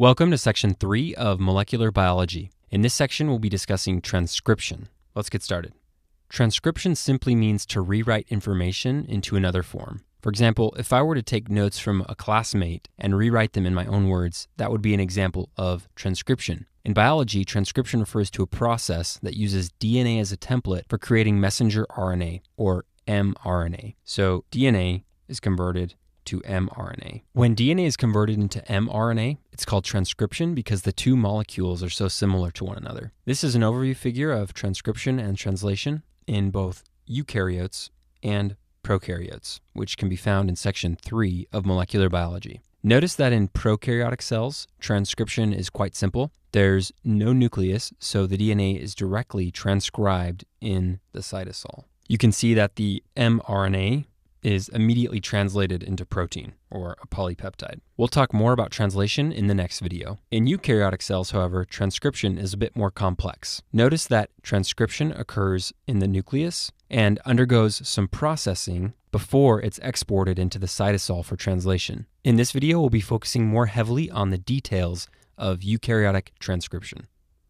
Welcome to Section 3 of Molecular Biology. In this section, we'll be discussing transcription. Let's get started. Transcription simply means to rewrite information into another form. For example, if I were to take notes from a classmate and rewrite them in my own words, that would be an example of transcription. In biology, transcription refers to a process that uses DNA as a template for creating messenger RNA, or mRNA. So DNA is converted to mRNA. When DNA is converted into mRNA, it's called transcription because the two molecules are so similar to one another. This is an overview figure of transcription and translation in both eukaryotes and prokaryotes, which can be found in Section 3 of Molecular Biology. Notice that in prokaryotic cells, transcription is quite simple. There's no nucleus, so the DNA is directly transcribed in the cytosol. You can see that the mRNA is immediately translated into protein, or a polypeptide. We'll talk more about translation in the next video. In eukaryotic cells, however, transcription is a bit more complex. Notice that transcription occurs in the nucleus and undergoes some processing before it's exported into the cytosol for translation. In this video, we'll be focusing more heavily on the details of eukaryotic transcription.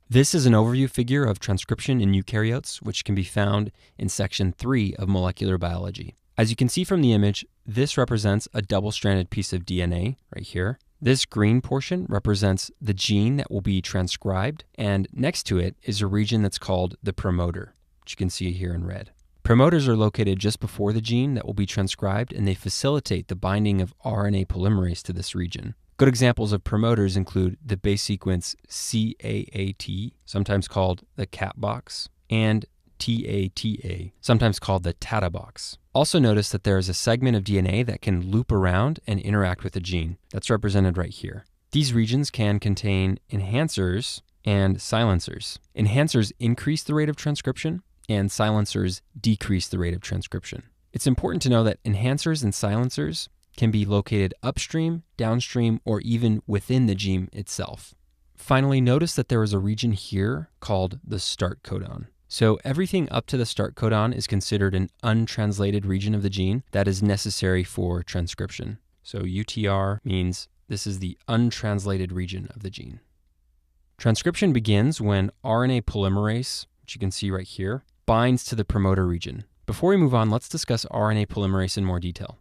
This is an overview figure of transcription in eukaryotes, which can be found in Section 3 of Molecular Biology. As you can see from the image, this represents a double-stranded piece of DNA right here. This green portion represents the gene that will be transcribed, and next to it is a region that's called the promoter, which you can see here in red. Promoters are located just before the gene that will be transcribed, and they facilitate the binding of RNA polymerase to this region. Good examples of promoters include the base sequence CAAT, sometimes called the cat box, and TATA, sometimes called the TATA box. Also notice that there is a segment of DNA that can loop around and interact with the gene. That's represented right here. These regions can contain enhancers and silencers. Enhancers increase the rate of transcription, and silencers decrease the rate of transcription. It's important to know that enhancers and silencers can be located upstream, downstream, or even within the gene itself. Finally, notice that there is a region here called the start codon. So everything up to the start codon is considered an untranslated region of the gene that is necessary for transcription. So UTR means this is the untranslated region of the gene. Transcription begins when RNA polymerase, which you can see right here, binds to the promoter region. Before we move on, let's discuss RNA polymerase in more detail.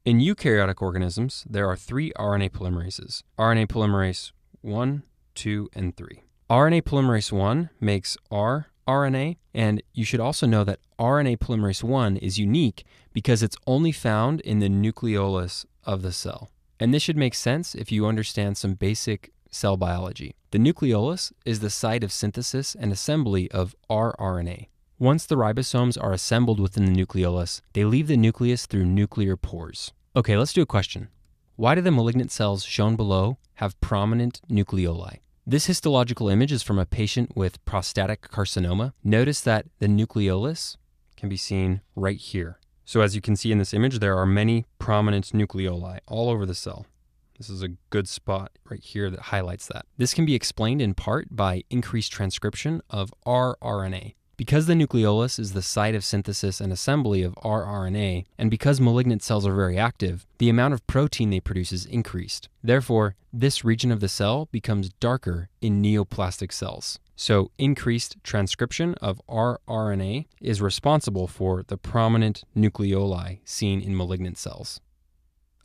In eukaryotic organisms, there are 3 RNA polymerases: RNA polymerase 1, 2, and 3. RNA polymerase 1 makes rRNA, and you should also know that RNA polymerase 1 is unique because it's only found in the nucleolus of the cell. And this should make sense if you understand some basic cell biology. The nucleolus is the site of synthesis and assembly of rRNA. Once the ribosomes are assembled within the nucleolus, they leave the nucleus through nuclear pores. Okay, let's do a question. Why do the malignant cells shown below have prominent nucleoli? This histological image is from a patient with prostatic carcinoma. Notice that the nucleolus can be seen right here. So as you can see in this image, there are many prominent nucleoli all over the cell. This is a good spot right here that highlights that. This can be explained in part by increased transcription of rRNA. Because the nucleolus is the site of synthesis and assembly of rRNA, and because malignant cells are very active, the amount of protein they produce is increased. Therefore, this region of the cell becomes darker in neoplastic cells. So increased transcription of rRNA is responsible for the prominent nucleoli seen in malignant cells.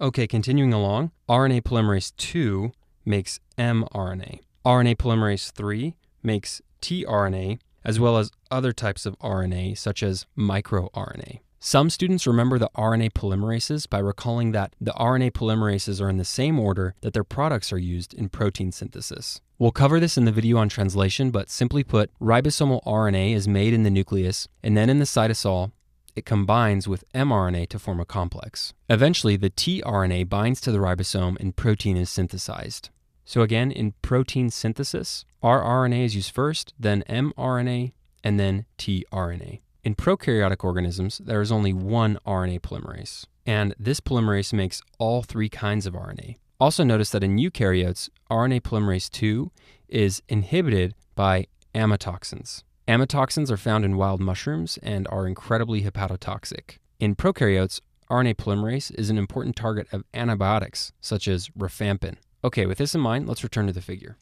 Okay, continuing along, RNA polymerase 2 makes mRNA. RNA polymerase 3 makes tRNA, as well as other types of RNA, such as microRNA. Some students remember the RNA polymerases by recalling that the RNA polymerases are in the same order that their products are used in protein synthesis. We'll cover this in the video on translation, but simply put, ribosomal RNA is made in the nucleus, and then in the cytosol, it combines with mRNA to form a complex. Eventually, the tRNA binds to the ribosome and protein is synthesized. So again, in protein synthesis, rRNA is used first, then mRNA, and then tRNA. In prokaryotic organisms, there is only one RNA polymerase, and this polymerase makes all 3 kinds of RNA. Also notice that in eukaryotes, RNA polymerase 2 is inhibited by amatoxins. Amatoxins are found in wild mushrooms and are incredibly hepatotoxic. In prokaryotes, RNA polymerase is an important target of antibiotics, such as rifampin. Okay, with this in mind, let's return to the figure.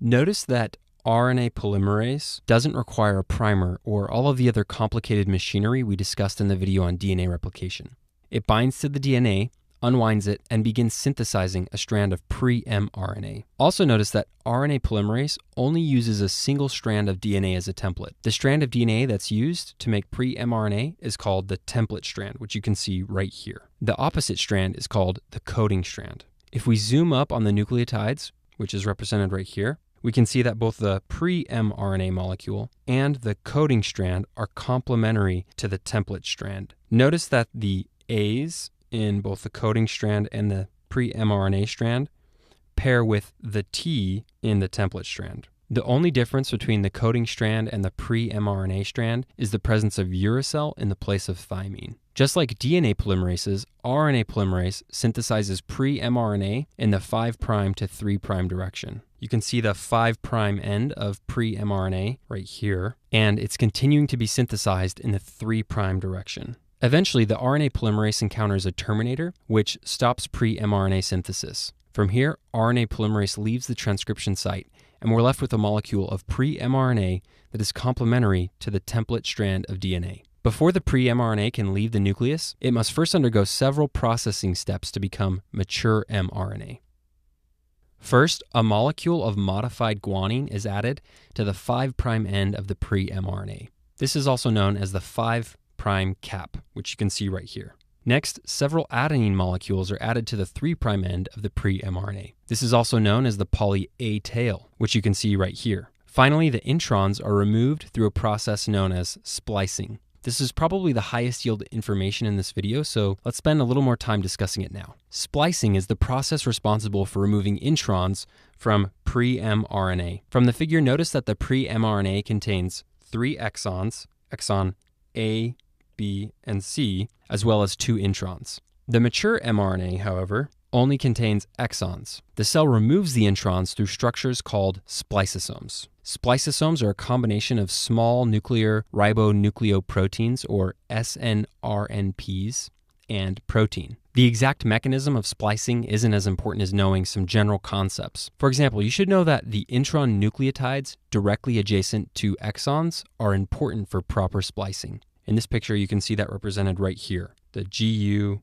Notice that RNA polymerase doesn't require a primer or all of the other complicated machinery we discussed in the video on DNA replication. It binds to the DNA, unwinds it, and begins synthesizing a strand of pre-mRNA. Also notice that RNA polymerase only uses a single strand of DNA as a template. The strand of DNA that's used to make pre-mRNA is called the template strand, which you can see right here. The opposite strand is called the coding strand. If we zoom up on the nucleotides, which is represented right here, we can see that both the pre-mRNA molecule and the coding strand are complementary to the template strand. Notice that the A's in both the coding strand and the pre-mRNA strand pair with the T in the template strand. The only difference between the coding strand and the pre-mRNA strand is the presence of uracil in the place of thymine. Just like DNA polymerases, RNA polymerase synthesizes pre-mRNA in the 5' to 3' direction. You can see the 5' end of pre-mRNA right here, and it's continuing to be synthesized in the 3' direction. Eventually, the RNA polymerase encounters a terminator, which stops pre-mRNA synthesis. From here, RNA polymerase leaves the transcription site, and we're left with a molecule of pre-mRNA that is complementary to the template strand of DNA. Before the pre-mRNA can leave the nucleus, it must first undergo several processing steps to become mature mRNA. First, a molecule of modified guanine is added to the 5' end of the pre-mRNA. This is also known as the 5' cap, which you can see right here. Next, several adenine molecules are added to the 3' end of the pre-mRNA. This is also known as the poly A tail, which you can see right here. Finally, the introns are removed through a process known as splicing. This is probably the highest yield information in this video, so let's spend a little more time discussing it now. Splicing is the process responsible for removing introns from pre-mRNA. From the figure, notice that the pre-mRNA contains 3 exons, exon A, B, and C, as well as 2 introns. The mature mRNA, however, only contains exons. The cell removes the introns through structures called spliceosomes. Spliceosomes are a combination of small nuclear ribonucleoproteins, or snRNPs, and protein. The exact mechanism of splicing isn't as important as knowing some general concepts. For example, you should know that the intron nucleotides directly adjacent to exons are important for proper splicing. In this picture, you can see that represented right here, the GU,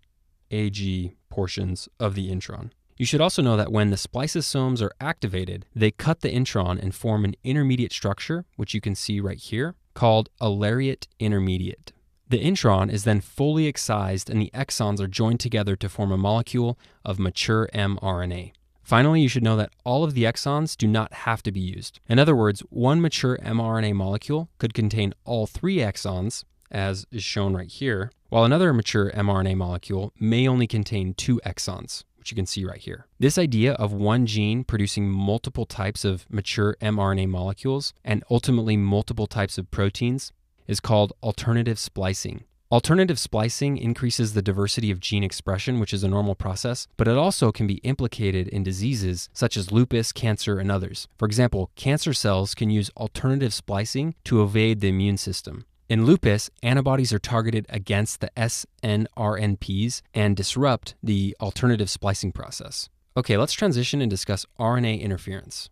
AG portions of the intron. You should also know that when the spliceosomes are activated, they cut the intron and form an intermediate structure, which you can see right here, called a lariat intermediate. The intron is then fully excised and the exons are joined together to form a molecule of mature mRNA. Finally, you should know that all of the exons do not have to be used. In other words, one mature mRNA molecule could contain all 3 exons, as is shown right here, while another mature mRNA molecule may only contain 2 exons, which you can see right here. This idea of one gene producing multiple types of mature mRNA molecules and ultimately multiple types of proteins is called alternative splicing. Alternative splicing increases the diversity of gene expression, which is a normal process, but it also can be implicated in diseases such as lupus, cancer, and others. For example, cancer cells can use alternative splicing to evade the immune system. In lupus, antibodies are targeted against the snRNPs and disrupt the alternative splicing process. Okay, let's transition and discuss RNA interference.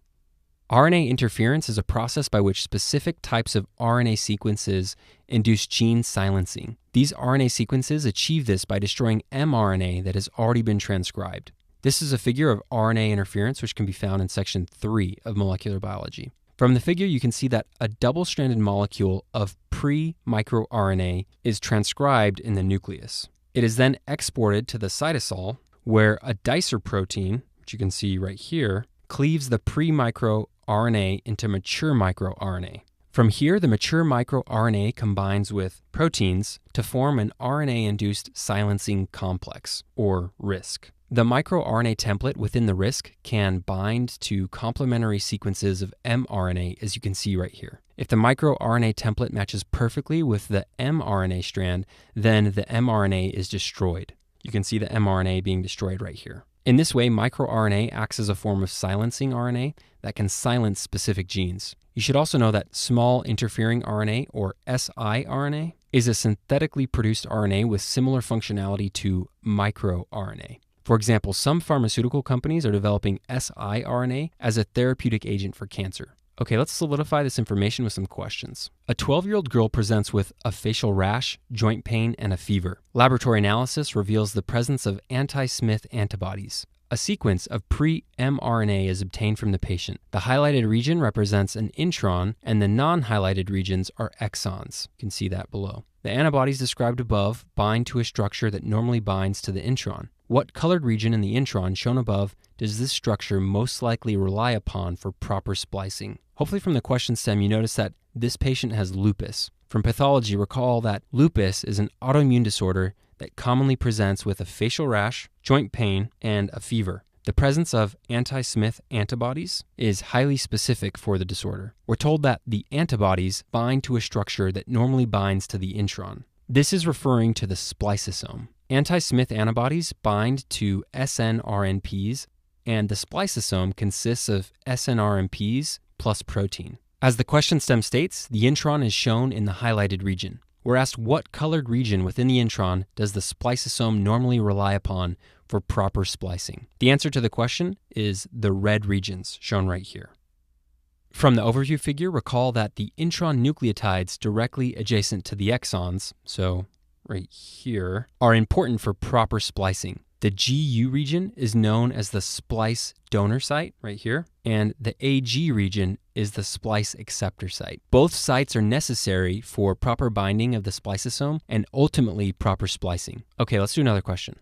RNA interference is a process by which specific types of RNA sequences induce gene silencing. These RNA sequences achieve this by destroying mRNA that has already been transcribed. This is a figure of RNA interference, which can be found in section 3 of molecular biology. From the figure, you can see that a double-stranded molecule of pre-microRNA is transcribed in the nucleus. It is then exported to the cytosol, where a dicer protein, which you can see right here, cleaves the pre-microRNA into mature microRNA. From here, the mature microRNA combines with proteins to form an RNA-induced silencing complex, or RISC. The microRNA template within the RISC can bind to complementary sequences of mRNA, as you can see right here. If the microRNA template matches perfectly with the mRNA strand, then the mRNA is destroyed. You can see the mRNA being destroyed right here. In this way, microRNA acts as a form of silencing RNA that can silence specific genes. You should also know that small interfering RNA, or siRNA, is a synthetically produced RNA with similar functionality to microRNA. For example, some pharmaceutical companies are developing siRNA as a therapeutic agent for cancer. Okay, let's solidify this information with some questions. A 12-year-old girl presents with a facial rash, joint pain, and a fever. Laboratory analysis reveals the presence of anti-Smith antibodies. A sequence of pre-mRNA is obtained from the patient. The highlighted region represents an intron, and the non-highlighted regions are exons. You can see that below. The antibodies described above bind to a structure that normally binds to the intron. What colored region in the intron shown above does this structure most likely rely upon for proper splicing? Hopefully from the question stem you notice that this patient has lupus. From pathology, recall that lupus is an autoimmune disorder that commonly presents with a facial rash, joint pain, and a fever. The presence of anti-Smith antibodies is highly specific for the disorder. We're told that the antibodies bind to a structure that normally binds to the intron. This is referring to the spliceosome. Anti-Smith antibodies bind to snRNPs, and the spliceosome consists of snRNPs plus protein. As the question stem states, the intron is shown in the highlighted region. We're asked what colored region within the intron does the spliceosome normally rely upon for proper splicing? The answer to the question is the red regions, shown right here. From the overview figure, recall that the intron nucleotides directly adjacent to the exons, so right here, are important for proper splicing. The GU region is known as the splice donor site, right here, and the AG region is the splice acceptor site. Both sites are necessary for proper binding of the spliceosome and ultimately proper splicing. Okay, let's do another question.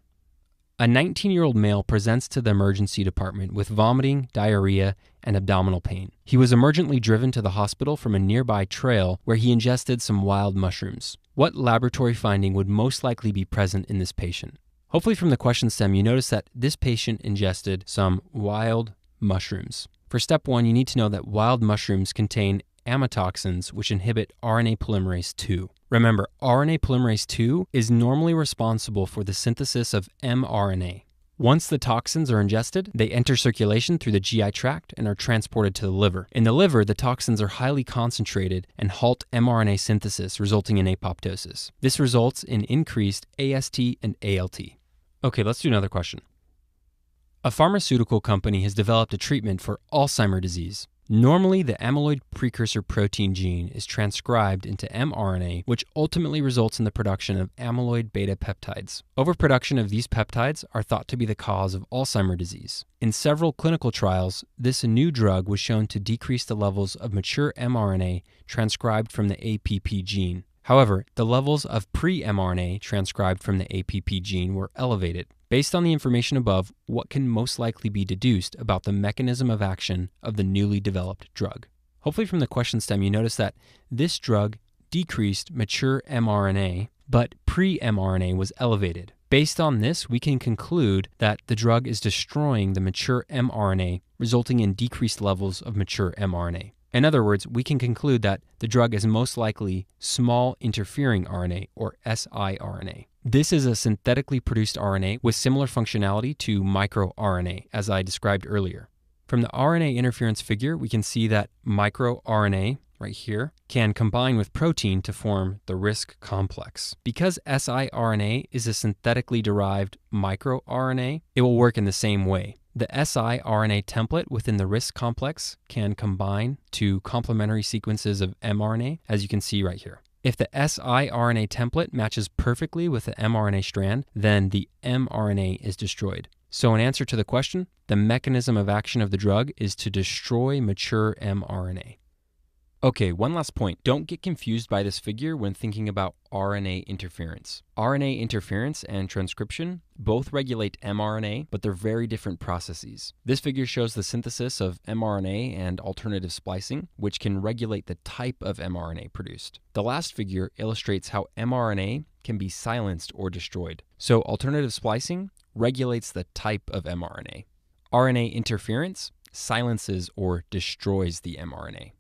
A 19-year-old male presents to the emergency department with vomiting, diarrhea, and abdominal pain. He was emergently driven to the hospital from a nearby trail where he ingested some wild mushrooms. What laboratory finding would most likely be present in this patient? Hopefully from the question stem, you notice that this patient ingested some wild mushrooms. For step 1, you need to know that wild mushrooms contain amatoxins, which inhibit RNA polymerase II. Remember, RNA polymerase II is normally responsible for the synthesis of mRNA. Once the toxins are ingested, they enter circulation through the GI tract and are transported to the liver. In the liver, the toxins are highly concentrated and halt mRNA synthesis, resulting in apoptosis. This results in increased AST and ALT. Okay, let's do another question. A pharmaceutical company has developed a treatment for Alzheimer's disease. Normally, the amyloid precursor protein gene is transcribed into mRNA, which ultimately results in the production of amyloid beta peptides. Overproduction of these peptides are thought to be the cause of Alzheimer's disease. In several clinical trials, this new drug was shown to decrease the levels of mature mRNA transcribed from the APP gene. However, the levels of pre-mRNA transcribed from the APP gene were elevated. Based on the information above, what can most likely be deduced about the mechanism of action of the newly developed drug? Hopefully from the question stem, you notice that this drug decreased mature mRNA, but pre-mRNA was elevated. Based on this, we can conclude that the drug is destroying the mature mRNA, resulting in decreased levels of mature mRNA. In other words, we can conclude that the drug is most likely small interfering RNA, or siRNA. This is a synthetically produced RNA with similar functionality to microRNA, as I described earlier. From the RNA interference figure, we can see that microRNA, right here, can combine with protein to form the RISC complex. Because siRNA is a synthetically derived microRNA, it will work in the same way. The siRNA template within the RISC complex can combine to complementary sequences of mRNA, as you can see right here. If the siRNA template matches perfectly with the mRNA strand, then the mRNA is destroyed. So in answer to the question, the mechanism of action of the drug is to destroy mature mRNA. Okay, one last point. Don't get confused by this figure when thinking about RNA interference. RNA interference and transcription both regulate mRNA, but they're very different processes. This figure shows the synthesis of mRNA and alternative splicing, which can regulate the type of mRNA produced. The last figure illustrates how mRNA can be silenced or destroyed. So alternative splicing regulates the type of mRNA. RNA interference silences or destroys the mRNA.